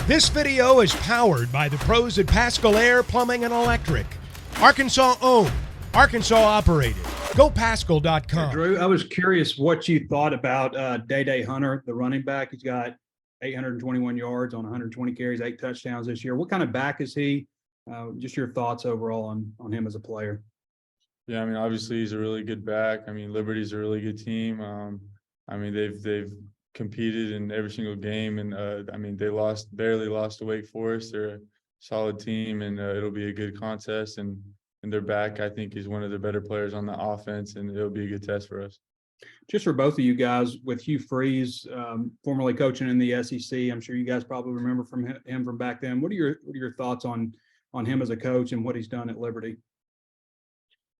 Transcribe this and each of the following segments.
This video is powered by the pros at Pascal Air Plumbing and Electric. Arkansas owned, Arkansas operated. GoPascal.com. Drew, I was curious what you thought about Day Hunter, the running back. He's got 821 yards on 120 carries, 8 touchdowns this year. What kind of back is he? Just your thoughts overall on him as a player. Yeah, I mean, obviously he's a really good back. I mean, Liberty's a really good team. I mean, they've competed in every single game, and I mean, they barely lost to Wake Forest. They're a solid team, and it'll be a good contest. And their back, I think, is one of the better players on the offense, and it'll be a good test for us. Just for both of you guys, with Hugh Freeze, formerly coaching in the SEC, I'm sure you guys probably remember from him from back then. What are your thoughts on him as a coach and what he's done at Liberty?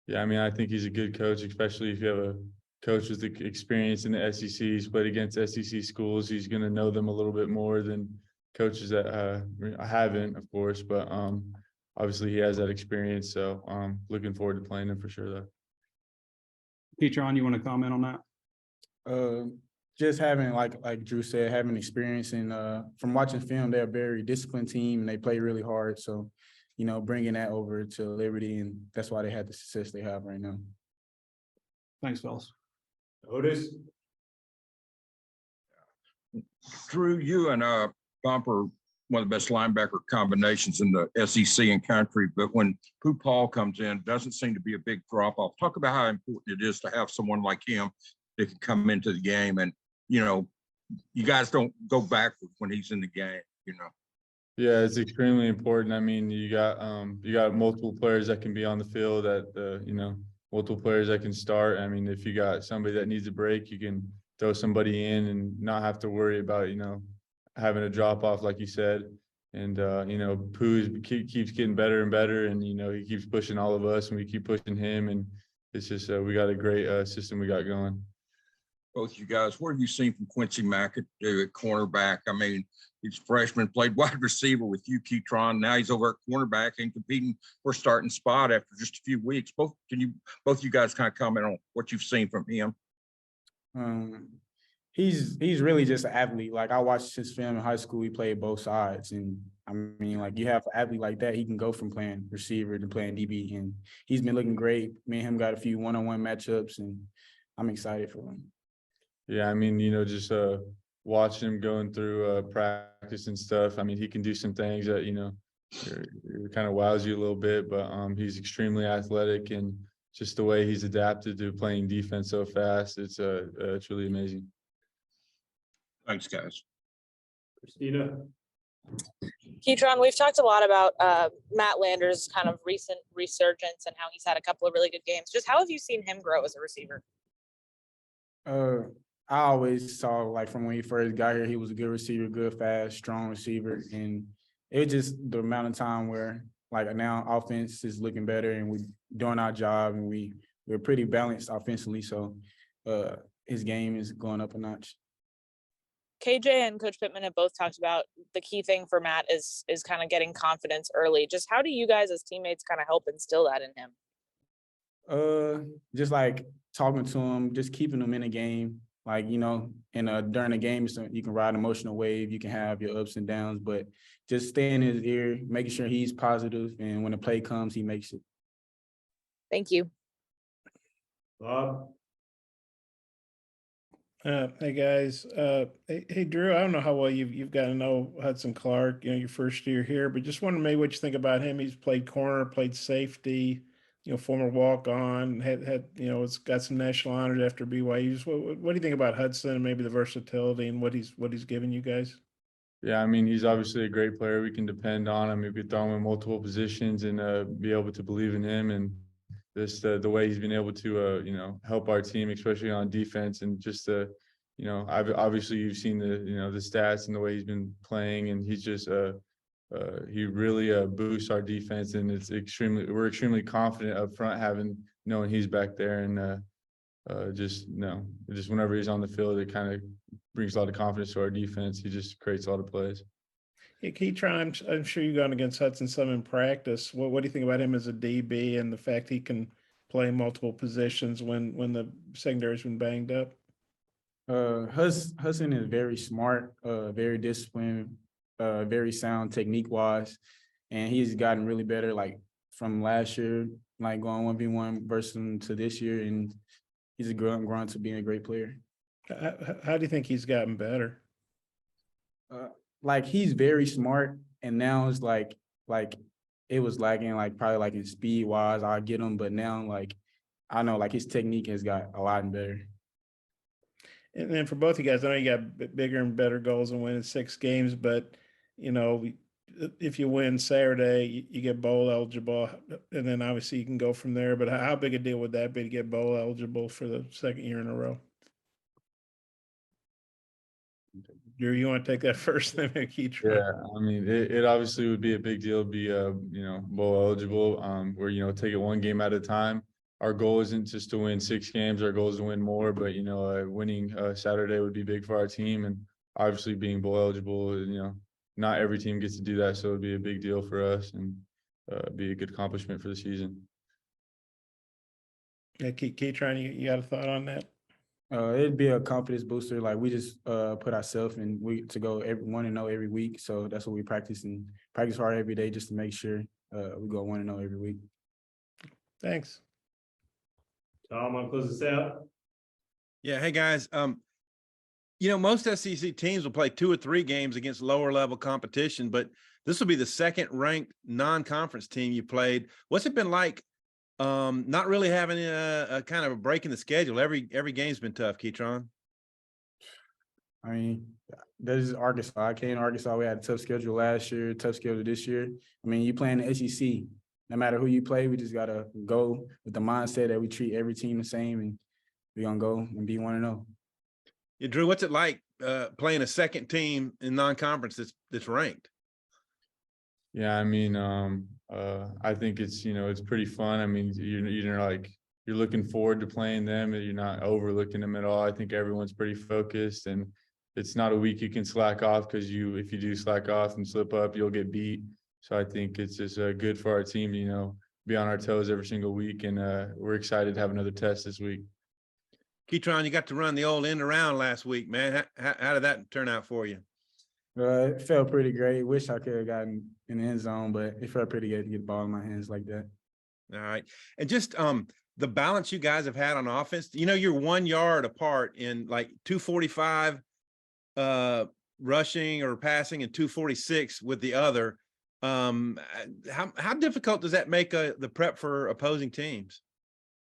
Yeah, I mean, I think he's a good coach, especially if you have a coach with the experience in the SEC. He's played against SEC schools. He's going to know them a little bit more than coaches that haven't, of course. But obviously, he has that experience. So looking forward to playing him for sure, though. Ketron, you want to comment on that? Just having, like Drew said, having experience and from watching film, they're a very disciplined team and they play really hard. So, you know, bringing that over to Liberty, and that's why they have the success they have right now. Thanks, fellas. Otis. Drew, you and Bumper, one of the best linebacker combinations in the SEC and country, but when Pooh Paul comes in, doesn't seem to be a big drop-off. Talk about how important it is to have someone like him that can come into the game, and, you know, you guys don't go backwards when he's in the game, you know. Yeah, it's extremely important. I mean, you got multiple players that can be on the field, you know, multiple players that can start. I mean, if you got somebody that needs a break, you can throw somebody in and not have to worry about, you know, having a drop off, like you said. And you know, Pooh keeps getting better and better, and you know, he keeps pushing all of us, and we keep pushing him, and it's just we got a great system we got going. Both you guys, what have you seen from Quincy Mack at cornerback? I mean, he's a freshman, played wide receiver with you, Ketron. Now he's over at cornerback and competing for a starting spot after just a few weeks. Both you guys kind of comment on what you've seen from him? He's really just an athlete. Like, I watched his film in high school. He played both sides, and I mean, like, you have an athlete like that, he can go from playing receiver to playing DB, and he's been looking great. Me and him got a few one-on-one matchups, and I'm excited for him. Yeah, I mean, you know, just watching him going through practice and stuff. I mean, he can do some things that, you know, kind of wows you a little bit, but he's extremely athletic, and just the way he's adapted to playing defense so fast, it's really amazing. Thanks, guys. Christina. Ketron, we've talked a lot about Matt Lander's kind of recent resurgence and how he's had a couple of really good games. Just how have you seen him grow as a receiver? I always saw, like, from when he first got here, he was a good receiver, good, fast, strong receiver. And it was just the amount of time where, like, now offense is looking better and we're doing our job, and we're pretty balanced offensively. So his game is going up a notch. KJ and Coach Pittman have both talked about the key thing for Matt is kind of getting confidence early. Just how do you guys as teammates kind of help instill that in him? Just like talking to him, just keeping him in the game. Like, you know, during the game, you can ride an emotional wave, you can have your ups and downs, but just staying in his ear, making sure he's positive, and when the play comes, he makes it. Thank you. Bob. Hey guys, hey Drew. I don't know how well you've got to know Hudson Clark. You know, your first year here, but just wondering maybe what you think about him. He's played corner, played safety. You know, former walk-on, had you know, it's got some national honors after BYU. What do you think about Hudson and maybe the versatility and what he's given you guys? Yeah, I mean, he's obviously a great player. We can depend on him. We could throw him in multiple positions and be able to believe in him, and just the way he's been able to you know, help our team, especially on defense, and just you know, obviously you've seen the stats and the way he's been playing, and he's just he really boosts our defense, and we're extremely confident up front, knowing he's back there, and just whenever he's on the field, it kind of brings a lot of confidence to our defense. He just creates a lot of plays. Yeah, Ketron, I'm sure you've gone against Hudson some in practice. What do you think about him as a DB and the fact he can play multiple positions when the secondary's been banged up? Hudson is very smart, very disciplined, very sound technique wise, and he's gotten really better. Like from last year, like going 1v1 versus him to this year, and he's grown to being a great player. How do you think he's gotten better? Like he's very smart, and now it's like it was lacking like probably like in speed wise. I get him, but now like I know like his technique has got a lot better. And then for both of you guys, I know you got bigger and better goals and winning 6 games, but you know, if you win Saturday, you get bowl eligible, and then obviously you can go from there. But how big a deal would that be to get bowl eligible for the 2nd year in a row? Drew, you want to take that first? Then Ketron. Yeah, I mean, it obviously would be a big deal to be, bowl eligible. We're, take it one game at a time. Our goal isn't just to win 6 games. Our goal is to win more, but, winning Saturday would be big for our team. And obviously being bowl eligible, not every team gets to do that. So it'd be a big deal for us and be a good accomplishment for the season. Yeah, Ketron, you got a thought on that? It'd be a confidence booster. Like we just put ourselves in to go 1-0 every week. So that's what we practice hard every day just to make sure we go 1-0 every week. Thanks. Tom, want to close this out? Yeah. Hey guys. Most SEC teams will play 2 or 3 games against lower level competition, but this will be the 2nd ranked non-conference team you played. What's it been like? Not really having a kind of a break in the schedule. Every game's been tough, Ketron. I mean, that is Arkansas. I came to Arkansas. We had a tough schedule last year, tough schedule this year. I mean, you play in the SEC. No matter who you play, we just got to go with the mindset that we treat every team the same, and we're going to go and be 1-0. Yeah, Drew, what's it like playing a 2nd team in non-conference that's ranked? Yeah, I mean, I think it's, it's pretty fun. I mean, you're looking forward to playing them, and you're not overlooking them at all. I think everyone's pretty focused, and it's not a week you can slack off, because if you do slack off and slip up, you'll get beat. So I think it's just good for our team to, be on our toes every single week, and we're excited to have another test this week. Ketron, you got to run the old end around last week, man. How did that turn out for you? It felt pretty great. Wish I could have gotten in the end zone, but it felt pretty good to get the ball in my hands like that. All right. And just the balance you guys have had on offense, you're 1 yard apart in like 245 rushing or passing and 246 with the other. How difficult does that make the prep for opposing teams?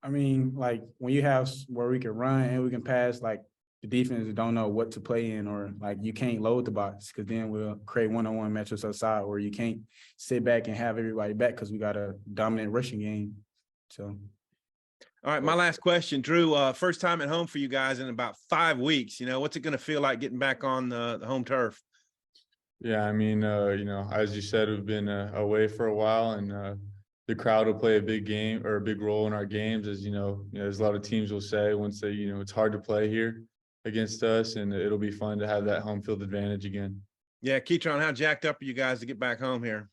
I mean, like when you have where we can run and we can pass, like the defense don't know what to play in, or like you can't load the box, because then we'll create one-on-one matchups outside where you can't sit back and have everybody back because we got a dominant rushing game. So, all right, my last question, Drew. First time at home for you guys in about 5 weeks. What's it going to feel like getting back on the home turf? Yeah, I mean, as you said, we've been away for a while, and the crowd will play a big game or a big role in our games. As there's a lot of teams will say once they, it's hard to play here against us, and it'll be fun to have that home field advantage again. Yeah, Ketron, how jacked up are you guys to get back home here?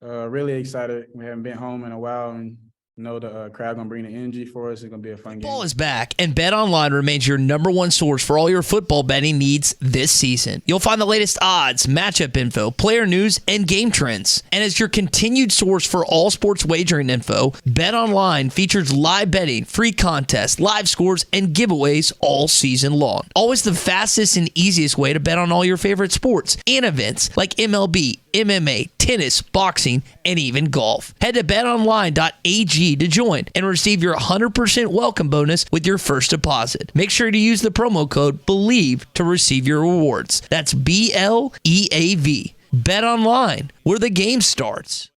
Really excited. We haven't been home in a while, and the crowd gonna bring the energy for us. It's gonna be a fun game. Football is back, and BetOnline remains your #1 source for all your football betting needs this season. You'll find the latest odds, matchup info, player news, and game trends. And as your continued source for all sports wagering info, BetOnline features live betting, free contests, live scores, and giveaways all season long. Always the fastest and easiest way to bet on all your favorite sports and events like MLB, MMA, tennis, boxing, and even golf. Head to betonline.ag to join and receive your 100% welcome bonus with your first deposit. Make sure to use the promo code BELIEVE to receive your rewards. That's BLEAV. Bet online, where the game starts.